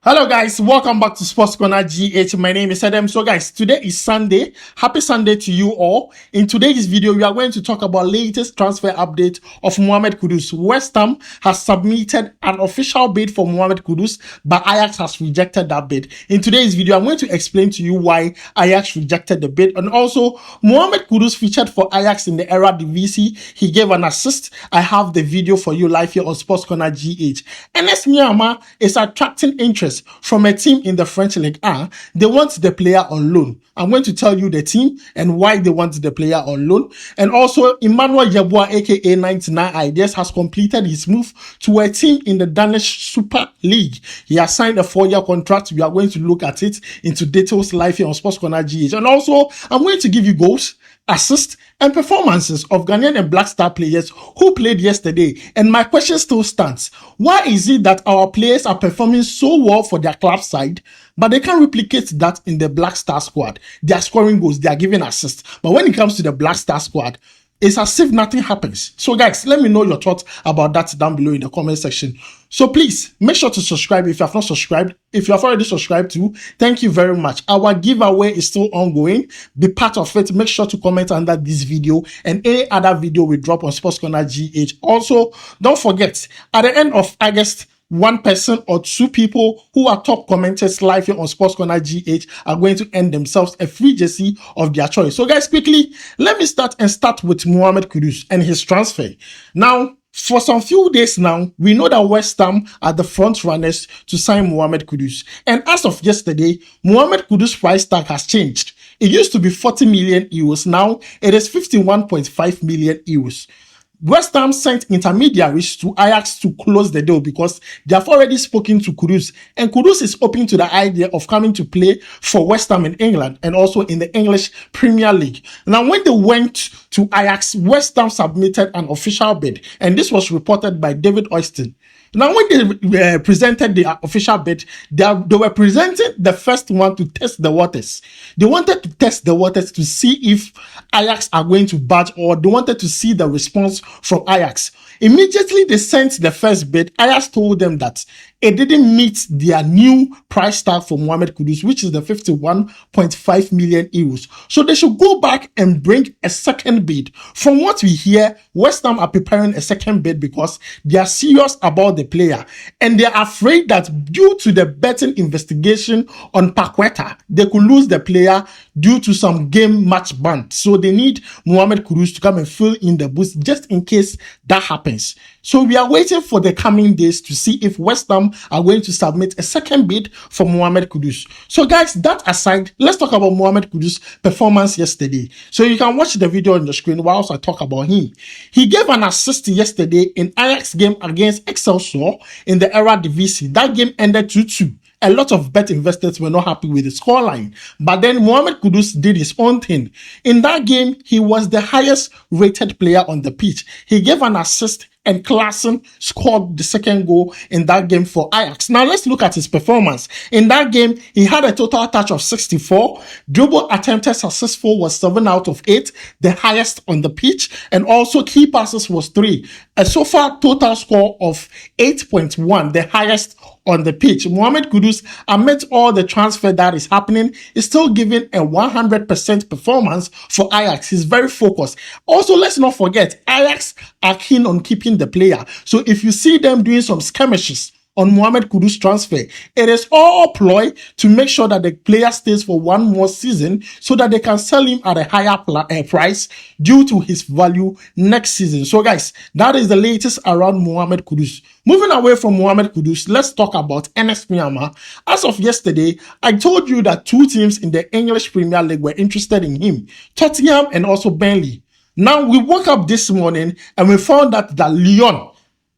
Hello guys, welcome back to Sports Corner GH. My name is Adam. So guys, today is Sunday. Happy Sunday to you all. In today's video, we are going to talk about latest transfer update of Mohammed Kudus. West Ham has submitted an official bid for Mohammed Kudus, but Ajax has rejected that bid. In today's video, I'm going to explain to you why Ajax rejected the bid, and also Mohammed Kudus featured for Ajax in the Eredivisie. He gave an assist. I have the video for you live here on Sports Corner GH. Ernest Nuamah is attracting interest from a team in the French League A. They want the player on loan. I'm going to tell you the team and why they want the player on loan. And also, Emmanuel Yeboah, aka 99 Ideas, has completed his move to a team in the Danish Super League. He has signed a 4-year contract. We are going to look at it into details live here on Sports Corner GH. And also, I'm going to give you goals, assists, and performances of Ghanaian and Black Star players who played yesterday. And my question still stands. Why is it that our players are performing so well for their club side, but they can't replicate that in the Black Star squad? They are scoring goals, they are giving assists. But when it comes to the Black Star squad, it's as if nothing happens. So guys, let me know your thoughts about that down below in the comment section. So please make sure to subscribe if you have not subscribed. If you have already subscribed too, thank you very much. Our giveaway is still ongoing. Be part of it. Make sure to comment under this video and any other video we drop on Sports Corner GH. Also, don't forget, at the end of August, one person or two people who are top commenters live here on Sports Corner GH are going to earn themselves a free jersey of their choice. So guys, quickly, let me start with Mohammed Kudus and his transfer. Now, for some few days now, we know that West Ham are the front runners to sign Mohammed Kudus. And as of yesterday, Mohammed Kudus' price tag has changed. It used to be 40 million euros. Now, it is 51.5 million euros. West Ham sent intermediaries to Ajax to close the deal because they have already spoken to Kudus, and Kudus is open to the idea of coming to play for West Ham in England and also in the English Premier League. Now, when they went to Ajax, West Ham submitted an official bid, and this was reported by David Oyston. Now, when they presented the official bid, they were presenting the first one to test the waters. They wanted to test the waters to see if Ajax are going to budge, or they wanted to see the response from Ajax. Immediately they sent the first bid. Ajax told them that it didn't meet their new price tag for Mohammed Kudus, which is the 51.5 million euros. So they should go back and bring a second bid. From what we hear, West Ham are preparing a second bid because they are serious about the player. And they are afraid that due to the betting investigation on Paqueta, they could lose the player due to some game match ban. So they need Mohammed Kudus to come and fill in the booth just in case that happens. So we are waiting for the coming days to see if West Ham are going to submit a second bid for Mohammed Kudus. So guys, that aside, let's talk about Mohammed Kudus' performance yesterday. So you can watch the video on the screen whilst I talk about him. He gave an assist yesterday in Ajax game against Excelsior in the Eredivisie. That game ended 2-2. A lot of bet investors were not happy with the scoreline. But then Mohammed Kudus did his own thing. In that game, he was the highest rated player on the pitch. He gave an assist, and Klaassen scored the second goal in that game for Ajax. Now let's look at his performance. In that game, he had a total touch of 64. Dribble attempted successful was 7 out of 8, the highest on the pitch. And also key passes was 3. A so far total score of 8.1, the highest on the pitch. Mohammed Kudus, amid all the transfer that is happening, is still giving a 100% performance for Ajax. He's very focused. Also, let's not forget, Ajax are keen on keeping the player. So if you see them doing some skirmishes on Mohammed Kudus' transfer, it is all ploy to make sure that the player stays for one more season so that they can sell him at a higher price due to his value next season. So guys, that is the latest around Mohammed Kudus. Moving away from Mohammed Kudus, let's talk about Ernest Nuamah. As of yesterday, I told you that two teams in the English Premier League were interested in him, Tottenham and also Burnley. Now, we woke up this morning and we found out that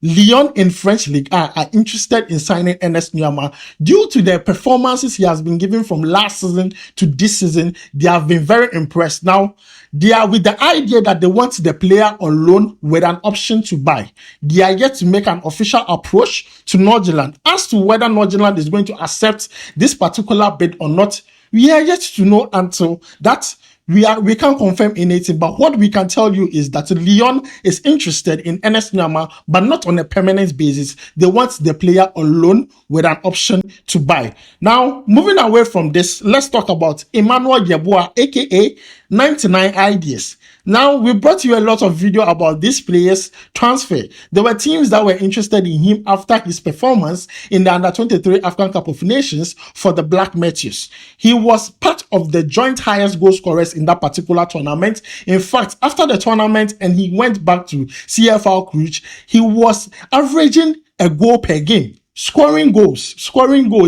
Lyon in French League are interested in signing Ernest Nuamah due to the performances he has been given from last season to this season. They have been very impressed. Now, they are with the idea that they want the player on loan with an option to buy. They are yet to make an official approach to Northern. As to whether Northern is going to accept this particular bid or not, we are yet to know until that we can't confirm anything, but what we can tell you is that Lyon is interested in Ernest Nuamah, but not on a permanent basis. They want the player on loan with an option to buy. Now, moving away from this, let's talk about Emmanuel Yeboah, aka 99 Ideas. Now, we brought you a lot of video about this player's transfer. There were teams that were interested in him after his performance in the Under-23 African Cup of Nations for the Black Meteors. He was part of the joint highest goal scorers in that particular tournament. In fact, after the tournament and he went back to CFL Cluj, he was averaging a goal per game. Scoring goals.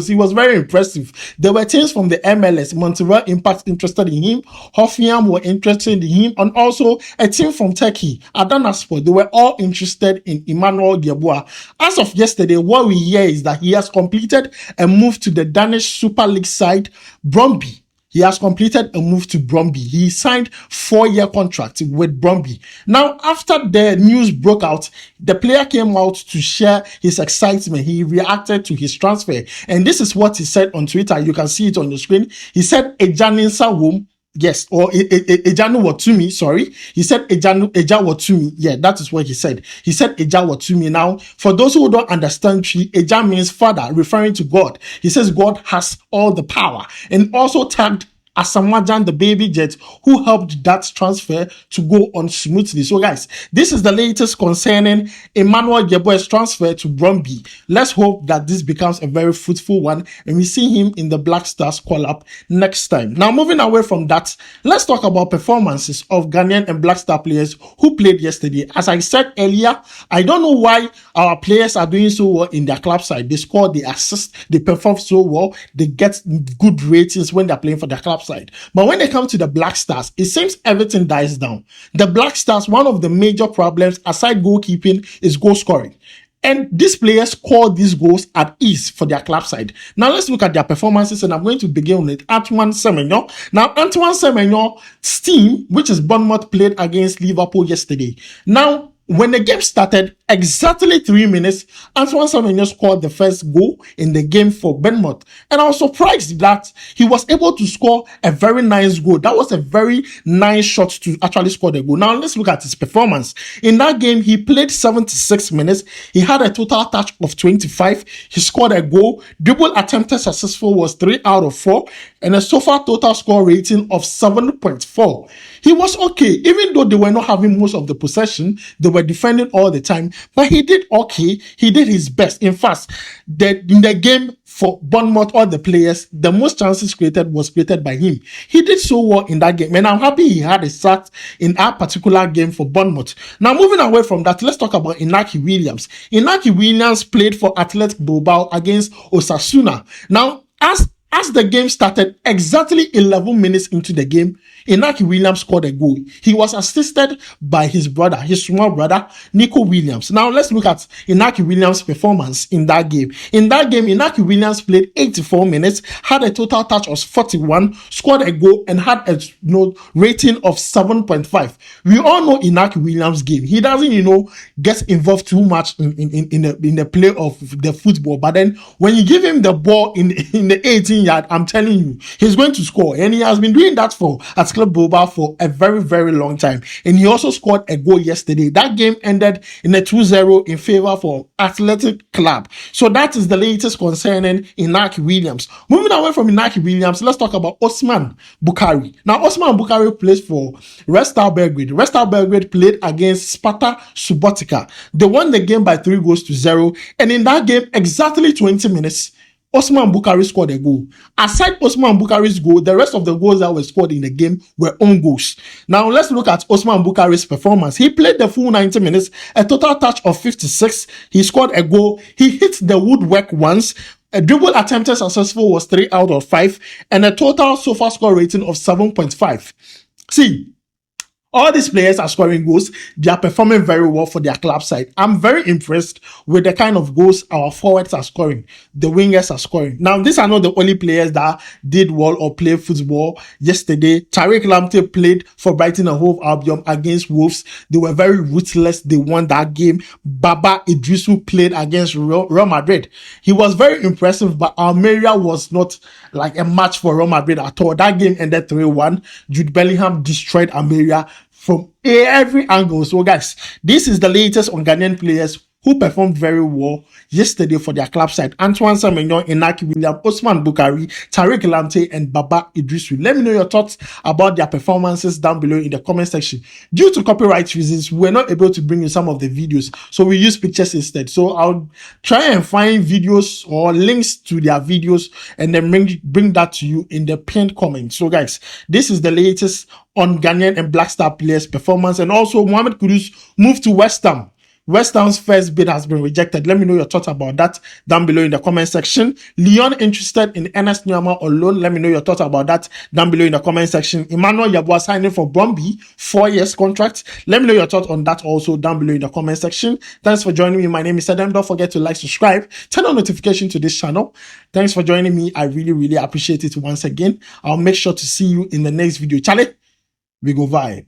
He was very impressive. There were teams from the MLS, Montreal Impact, interested in him. Hoffenheim were interested in him, and also a team from Turkey, Adanaspor. They were all interested in Emmanuel Yeboah. As of yesterday, what we hear is that he has completed a move to the Danish Super League side, Brondby. He has completed a move to Brondby. He signed 4-year contract with Brondby. Now, after the news broke out, the player came out to share his excitement. He reacted to his transfer. And this is what he said on Twitter. You can see it on your screen. He said, Ejaninsa womb. Yes, or Ejanu Watumi, sorry. He said Eja Watumi. Yeah, that is what he said. He said Eja Watumi. Now, for those who don't understand, Eja means father, referring to God. He says God has all the power, and also tagged Asamajan, the baby jet, who helped that transfer to go on smoothly. So guys, this is the latest concerning Emmanuel Yeboah's transfer to Brondby. Let's hope that this becomes a very fruitful one and we see him in the Black Stars call-up next time. Now, moving away from that, let's talk about performances of Ghanaian and Black Star players who played yesterday. As I said earlier, I don't know why our players are doing so well in their club side. They score, they assist, they perform so well, they get good ratings when they're playing for their club side. But when they come to the Black Stars, it seems everything dies down. The Black Stars, one of the major problems aside goalkeeping is goal scoring. And these players score these goals at ease for their club side. Now let's look at their performances, and I'm going to begin with Antoine Semenyo. Now Antoine Semenyo's team, which is Bournemouth, played against Liverpool yesterday. Now, when the game started, exactly 3 minutes, Antoine Semenyo scored the first goal in the game for Bournemouth. And I was surprised that he was able to score a very nice goal. That was a very nice shot to actually score the goal. Now, let's look at his performance. In that game, he played 76 minutes. He had a total touch of 25. He scored a goal. Dribble attempted successful was 3 out of 4. And a so far total score rating of 7.4. He was okay. Even though they were not having most of the possession, they were defending all the time. But he did okay. He did his best. In fact, in the game for Bournemouth, all the players, the most chances created was created by him. He did so well in that game. And I'm happy he had a sack in that particular game for Bournemouth. Now, moving away from that, let's talk about Inaki Williams. Inaki Williams played for Athletic Bilbao against Osasuna. Now, as the game started, exactly 11 minutes into the game, Inaki Williams scored a goal. He was assisted by his brother, his small brother, Nico Williams. Now, let's look at Inaki Williams' performance in that game. In that game, Inaki Williams played 84 minutes, had a total touch of 41, scored a goal, and had a rating of 7.5. We all know Inaki Williams' game. He doesn't, get involved too much in the play of the football. But then, when you give him the ball in the 18-yard, I'm telling you, he's going to score. And he has been doing that for Club Bilbao for a very, very long time. And he also scored a goal yesterday. That game ended in a 2-0 in favor for Athletic Club. So that is the latest concerning Inaki Williams. Moving away from Inaki Williams, let's talk about Osman Bukari. Now, Osman Bukari plays for Red Star Belgrade. Red Star Belgrade played against Sparta Subotica. They won the game by 3-0. And in that game, exactly 20 minutes, Osman Bukari scored a goal. Aside Osman Bukari's goal, the rest of the goals that were scored in the game were own goals. Now, let's look at Osman Bukari's performance. He played the full 90 minutes, a total touch of 56. He scored a goal. He hit the woodwork once. A dribble attempted successful was 3 out of 5. And a total so far score rating of 7.5. See, All these players are scoring goals. They are performing very well for their club side. I'm very impressed with the kind of goals our forwards are scoring, the wingers are scoring. Now, these are not the only players that did well or played football yesterday. Tariq Lamptey played for Brighton and Hove Albion against Wolves. They were very ruthless. They won that game. Baba Idrisu played against Real Madrid. He was very impressive, but Almeria was not like a match for Real Madrid at all. That game ended 3-1. Jude Bellingham destroyed Almeria from every angle. So guys, this is the latest on Ghanaian players who performed very well yesterday for their club side. Antoine, Semenyo, Inaki, Liverpool Osman Bukari, Tariq Lamptey, and Baba Idrisu. Let me know your thoughts about their performances down below in the comment section. Due to copyright reasons, we're not able to bring you some of the videos, so we use pictures instead. So I'll try and find videos or links to their videos and then bring that to you in the pinned comment. So guys, this is the latest on Ghanaian and Black Star players' performance. And also, Mohammed Kudus moved to West Ham. West Ham's first bid has been rejected. Let me know your thoughts about that down below in the comment section. Lyon interested in Ernest Nuamah on loan. Let me know your thoughts about that down below in the comment section. Emmanuel Yeboah signing for Brondby, 4 years contract. Let me know your thoughts on that also down below in the comment section. Thanks for joining me. My name is Adam. Don't forget to like, subscribe, turn on notification to this channel. Thanks for joining me. I really appreciate it once again. I'll make sure to see you in the next video. Charlie, we go vibe.